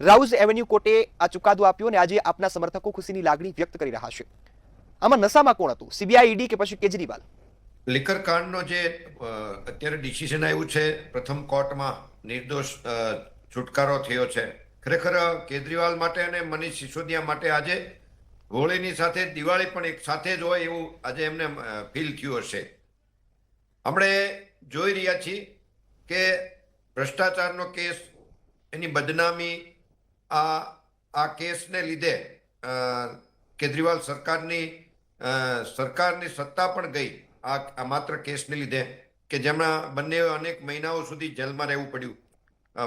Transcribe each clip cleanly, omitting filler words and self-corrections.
Rouse avenue કોર્ટે આ ચુકાદો આપ્યો અને આજે આપના સમર્થકો ખુશીની લાગણી વ્યક્ત કરી રહ્યા છે. આમાં નશામાં કોણ હતું, સીબીઆઈ, ઈડી કે પછી કેજરીવાલ? લિકર કાંડનો જે અત્યારે ડિસિઝન આવ્યું છે પ્રથમ કોર્ટમાં, નિર્દોષ છુટકારો થયો છે. ખરેખર કેજરીવાલ માટે અને મનીષ સિસોદિયા માટે આજે હોળીની સાથે દિવાળી પણ એક સાથે જ હોય એવું આજે એમને ફીલ થયું હશે. આપણે જોઈ રહ્યા છીએ કે ભ્રષ્ટાચારનો કેસ, એની બદનામી, આ કેસને લીધે કેજરીવાલ સરકારની સત્તા પણ ગઈ આ માત્ર કેસને લીધે, કે જેમના બંને અનેક મહિનાઓ સુધી જેલમાં રહેવું પડ્યું.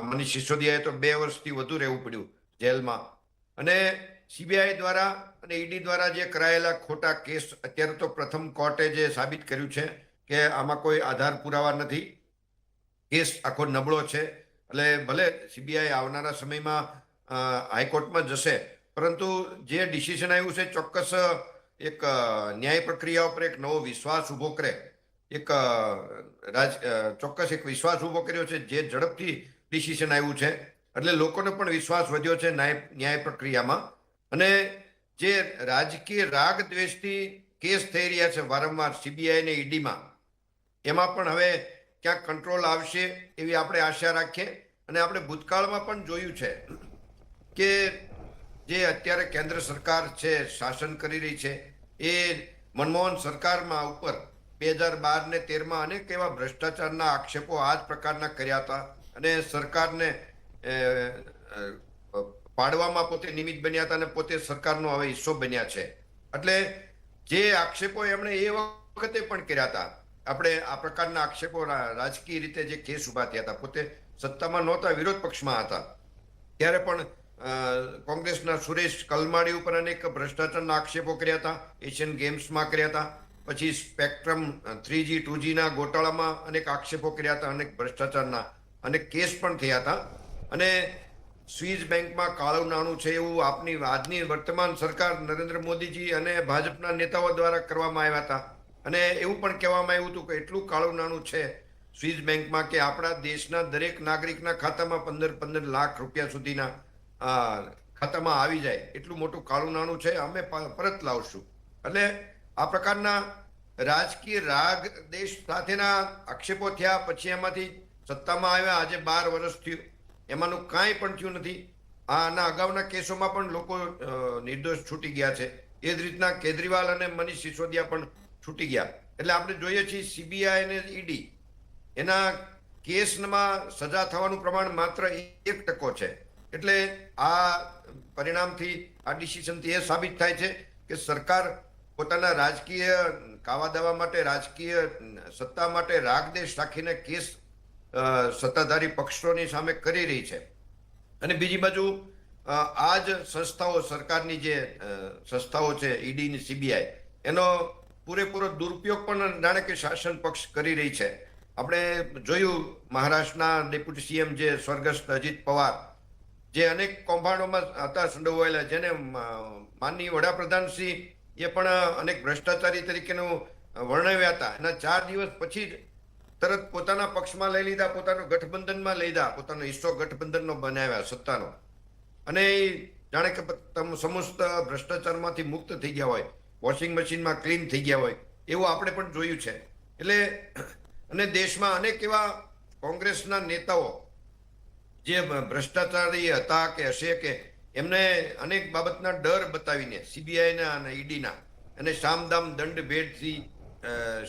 મનીષ સિસોદિયાએ તો 2 વર્ષથી વધુ રહેવું પડ્યું જેલમાં. અને સીબીઆઈ દ્વારા અને ઈડી દ્વારા જે કરાયેલા ખોટા કેસ, અત્યારે તો પ્રથમ કોર્ટે જે સાબિત કર્યું છે કે આમાં કોઈ આધાર પુરાવા નથી, કેસ આખો નબળો છે. એટલે ભલે સીબીઆઈ આવનારા સમયમાં હાઈકોર્ટમાં જશે, પરંતુ જે ડિસિઝન આવ્યું છે ચોક્કસ એક ન્યાય પ્રક્રિયા ઉપર એક નવો વિશ્વાસ ઊભો કરે, ચોક્કસ એક વિશ્વાસ ઊભો કર્યો છે. જે ઝડપથી ડિસિઝન આવ્યું છે એટલે લોકોનો પણ વિશ્વાસ વધ્યો છે ન્યાય પ્રક્રિયામાં. અને જે રાજકીય રાગ દ્વેષથી કેસ થઈ રહ્યા છે વારંવાર સીબીઆઈ અને ઈડીમાં, એમાં પણ હવે ક્યાંક કંટ્રોલ આવશે એવી આપણે આશા રાખીએ. અને આપણે ભૂતકાળમાં પણ જોયું છે કે જે અત્યારે કેન્દ્ર સરકાર છે, શાસન કરી રહી છે, એ મનમોહન સરકારમાં ઉપર 2012 ને 13માં અનેક એવા ભ્રષ્ટાચારના આક્ષેપો આ જ પ્રકારના કર્યા હતા અને સરકારને પાડવામાં પોતે નિમિત્ત બન્યા હતા અને પોતે સરકારનો હવે હિસ્સો બન્યા છે. એટલે જે આક્ષેપો એમણે એ વખતે પણ કર્યા હતા, આપણે આ પ્રકારના આક્ષેપો રાજકીય રીતે જે કેસ ઉભા થયા હતા, પોતે સત્તામાં નહોતા, વિરોધ પક્ષમાં હતા, ત્યારે પણ કોંગ્રેસના સુરેશ કલમાડી ઉપર અનેક ભ્રષ્ટાચારના આક્ષેપો કર્યા હતા, એશિયન ગેમ્સમાં કર્યા હતા. પછી સ્પેક્ટ્રમ 3G 2Gના ગોટાળામાં અનેક આક્ષેપો કર્યા હતા, અનેક ભ્રષ્ટાચારના અનેક કેસ પણ થયા હતા. અને સ્વિસ બેંકમાં કાળું નાણું છે એવું આપની આજની વર્તમાન સરકાર નરેન્દ્ર મોદીજી અને ભાજપના નેતાઓ દ્વારા કરવામાં આવ્યા હતા. અને એવું પણ કહેવામાં આવ્યું હતું કે એટલું કાળું નાણું છે સ્વિસ બેંકમાં કે આપણા દેશના દરેક નાગરિકના ખાતામાં 15 લાખ રૂપિયા સુધીના ખાતામાં આવી જાય, એટલું મોટું કાળું નાણું છે, અમે પરત લાવશું. એટલે આ પ્રકારના રાજકીય રાગ દેશ સાથેના આક્ષેપો થયા. પછી એમાંથી સત્તામાં આવ્યા, આજે 12 વર્ષ થયું, એમાંનું કાંઈ પણ થયું નથી. આના અગાઉના કેસોમાં પણ લોકો નિર્દોષ છૂટી ગયા છે. એ જ રીતના કેજરીવાલ અને મનીષ સિસોદિયા પણ છૂટી ગયા. એટલે આપણે જોઈએ છીએ સીબીઆઈ અને ઈડી એના કેસમાં સજા થવાનું પ્રમાણ માત્ર 1% છે. એટલે આ પરિણામથી, આ ડિસિઝનથી એ સાબિત થાય છે કે સરકાર પોતાના રાજકીય કાવા દાવા માટે, રાજકીય સત્તા માટે રાગદેશ રાખીને કેસ સત્તાધારી પક્ષોની સામે કરી રહી છે. અને બીજી બાજુ આ જ સંસ્થાઓ, સરકારની જે સંસ્થાઓ છે ઈડી અને સીબીઆઈ, એનો પૂરેપૂરો દુરુપયોગ પણ જાણે કે શાસન પક્ષ કરી રહી છે. આપણે જોયું મહારાષ્ટ્રના ડેપ્યુટી સીએમ જે સ્વર્ગસ્થ અજીત પવાર, જે અનેક કૌભાંડોમાં હતા સંડોવાયેલા, જેને માનનીય વડાપ્રધાન શ્રી એ પણ અનેક ભ્રષ્ટાચારી તરીકેનું વર્ણવ્યા હતા. એના 4 દિવસ પછી જ તરત પોતાના પક્ષમાં લઈ લીધા, પોતાનો ગઠબંધનમાં લઈ લીધા, પોતાનો હિસ્સો ગઠબંધનનો બનાવ્યા સત્તાનો. અને જાણે કે સમસ્ત ભ્રષ્ટાચારમાંથી મુક્ત થઈ ગયા હોય, વોશિંગ મશીનમાં ક્લીન થઈ ગયા હોય, એવું આપણે પણ જોયું છે. એટલે અને દેશમાં અનેક એવા કોંગ્રેસના નેતાઓ જે ભ્રષ્ટાચારી હતા કે હશે, કે એમને અનેક બાબતના ડર બતાવીને સીબીઆઈના અને ઈડીના અને સામદામ દંડ ભેદથી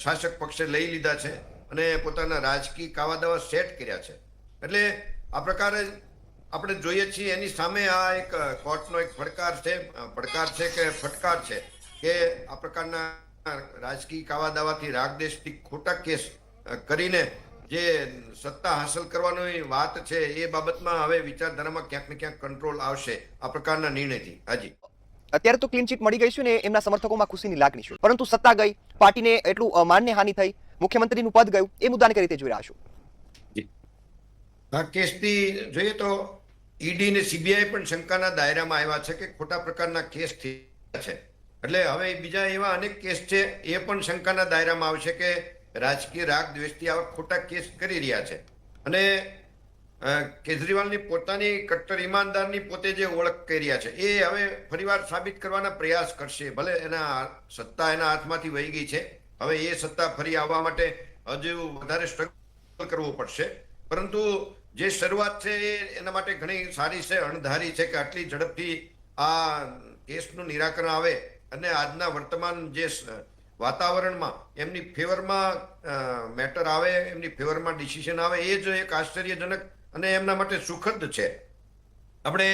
શાસક પક્ષે લઈ લીધા છે અને પોતાના રાજકીય કાવા દાવા સેટ કર્યા છે. એટલે આ પ્રકારે આપણે જોઈએ છીએ. એની સામે આ એક કોર્ટનો એક ફટકાર છે કે આ પ્રકારના રાજકીય કાવા દાવાથી, રાગદેશથી ખોટા કેસ કરીને જે સત્તા હાંસલ કરવાની વાત છે, એ બાબતમાં હવે વિચારધારામાં ક્યાંક ને ક્યાંક કંટ્રોલ આવશે આ પ્રકારના નિર્ણયથી. હાજી, અત્યારે તો ક્લીન ચીટ મળી ગઈ છે ને એમના સમર્થકોમાં ખુશીની લાગણી છે, પરંતુ સત્તા ગઈ, પાર્ટીને એટલું માનહાનિ થઈ, મુખ્યમંત્રીનું પદ ગયું, એ મુદ્દાને કઈ રીતે જોઈ રહ્યા છો? આ કેસથી જોઈએ તો ઈડી અને સીબીઆઈ પણ શંકાના દાયરામાં આવ્યા છે કે ખોટા પ્રકારના કેસ થયા છે. એટલે હવે બીજા એવા અનેક કેસ છે, એ પણ શંકાના દાયરામાં આવશે કે રાજકીય રાગ દ્વેષથી આવા ખોટા કેસ કરી રહ્યા છે. અને કેજરીવાલની પોતાની કટ્ટર ઈમાનદારની પોતે જે ઓળખ કરી રહ્યા છે એ હવે ફરીવાર સાબિત કરવાના પ્રયાસ કરશે. ભલે એના સત્તા એના હાથમાંથી વહી ગઈ છે, હવે એ સત્તા ફરી આવવા માટે હજુ વધારે સ્ટ્રગલ કરવું પડશે. પરંતુ જે શરૂઆત છે એ એના માટે ઘણી સારી છે, અણધારી છે કે આટલી ઝડપથી આ કેસનું નિરાકરણ આવે અને આજના વર્તમાન જે વાતાવરણમાં એમની ફેવરમાં મેટર આવે, એમની ફેવરમાં ડિસિઝન આવે, એ જ એક આશ્ચર્યજનક અને એમના માટે સુખદ છે. આપણે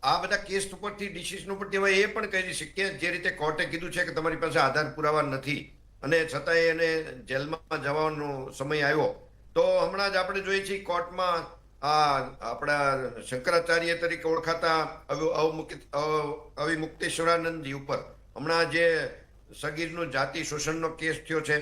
આ બધા કેસ ઉપરથી ડિસિઝન ઉપરથી હવે એ પણ કહી શકીએ, જે રીતે કોર્ટે કીધું છે કે તમારી પાસે આધાર પુરાવા નથી અને છતાંય એને જેલમાં જવાનો સમય આવ્યો, તો હમણાં જ આપણે જોઈએ છીએ કોર્ટમાં આપણા શંકરાચાર્ય તરીકે ઓળખાતા અવિમુક્તેશ્વરાનંદજી ઉપર હમણાં જે સગીરનું જાતિ શોષણનો કેસ થયો છે,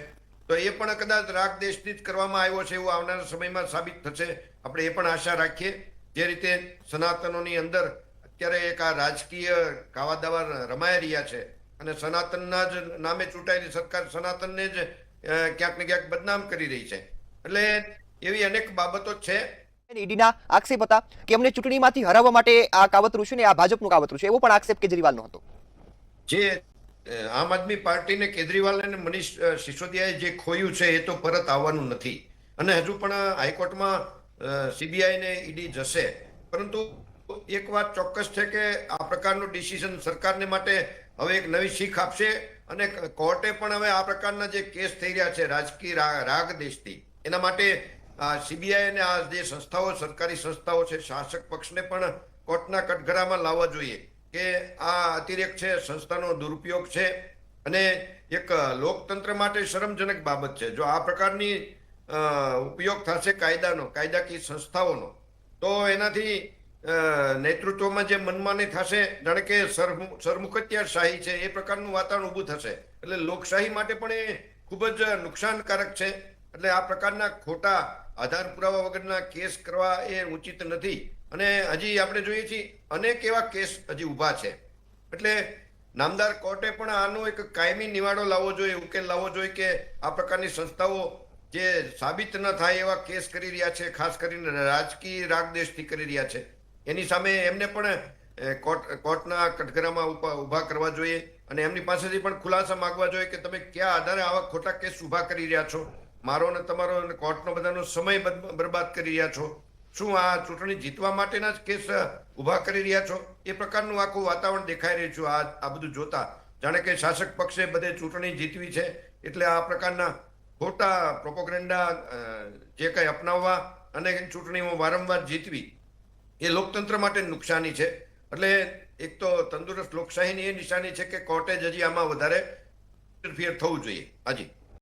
તો એ પણ કદાચ રાગ દેશથી જ કરવામાં આવ્યો છે એવું આવનારા સમયમાં સાબિત થશે. આપણે એ પણ આશા રાખીએ. જે રીતે સનાતનોની અંદર અત્યારે એક આ રાજકીય કાવા દાવા રમાઈ રહ્યા છે અને સનાતનના જ નામે ચૂંટાયેલી સરકાર સનાતનને જ ક્યાંક ને ક્યાંક બદનામ કરી રહી છે. એટલે એવી અનેક બાબતો છે. ઈડીના આક્ષેપ હતા કે અમને ચૂંટણીમાંથી હરાવવા માટે આ કાવતરું છે ને આ ભાજપનું કાવતરું છે, એવો પણ આક્ષેપ કેજરીવાલનો હતો. જે આમ આદમી પાર્ટીને કેજરીવાલ અને મનીષ સિસોદિયાએ જે ખોયું છે એ તો પરત આવવાનું નથી અને હજુ પણ હાઈકોર્ટમાં સીબીઆઈ ને ઈડી જશે. પરંતુ એક વાત ચોક્કસ છે કે આ પ્રકારનું ડિસિઝન સરકારને માટે હવે એક નવી શીખ આપશે અને કોર્ટે પણ હવે આ પ્રકારના જે કેસ થઈ રહ્યા છે રાજકીય રાગ દેશથી, એના માટે સીબીઆઈ અને આ જે સંસ્થાઓ, સરકારી સંસ્થાઓ છે, શાસક પક્ષને પણ કોર્ટના કટઘરામાં લાવવા જોઈએ કે આ અતિરેક છે, સંસ્થાનો દુરુપયોગ છે અને એક લોકતંત્ર માટે શરમજનક બાબત છે. જો આ પ્રકારની ઉપયોગ થશે કાયદાનો, કાયદાકીય સંસ્થાઓનો, તો એનાથી નેતૃત્વમાં જે મનમાની થશે, જાણે કે સરમુખત્યારશાહી છે એ પ્રકારનું વાતાવરણ ઊભું થશે. એટલે લોકશાહી માટે પણ એ ખૂબ જ નુકસાનકારક છે. એટલે આ પ્રકારના ખોટા આધાર પુરાવા વગરના કેસ કરવા એ ઉચિત નથી અને હજી આપણે જોઈએ છીએ અનેક એવા કેસ હજી ઊભા છે. એટલે નામદાર કોર્ટે પણ આનો એક કાયમી નિવાડો લાવવો જોઈએ, ઉકેલ લાવવો જોઈએ કે આ પ્રકારની સંસ્થાઓ જે સાબિત ન થાય એવા કેસ કરી રહ્યા છે, ખાસ કરીને રાજકીય રાગદેશથી કરી રહ્યા છે, એની સામે એમને પણ કોર્ટના કટઘરામાં ઊભા કરવા જોઈએ અને એમની પાસેથી પણ ખુલાસા માંગવા જોઈએ કે તમે કયા આધારે આવા ખોટા કેસ ઊભા કરી રહ્યા છો, મારો ને તમારો અને કોર્ટનો બધાનો સમય બરબાદ કરી રહ્યા છો, શું આ ચૂંટણી જીતવા માટેના જ કેસ ઊભા કરી રહ્યા છો? એ પ્રકારનું આખું વાતાવરણ દેખાઈ રહ્યું છે આ બધું જોતા, જાણે કે શાસક પક્ષે બધે ચૂંટણી જીતવી છે એટલે આ પ્રકારના ખોટા પ્રોપોગેન્ડા જે કંઈ અપનાવવા અને ચૂંટણીમાં વારંવાર જીતવી એ લોકતંત્ર માટે નુકસાની છે. એટલે એક તો તંદુરસ્ત લોકશાહીની એ નિશાની છે કે કોર્ટે જ હજી આમાં વધારે ઇન્ટરફિયર થવું જોઈએ. હાજી.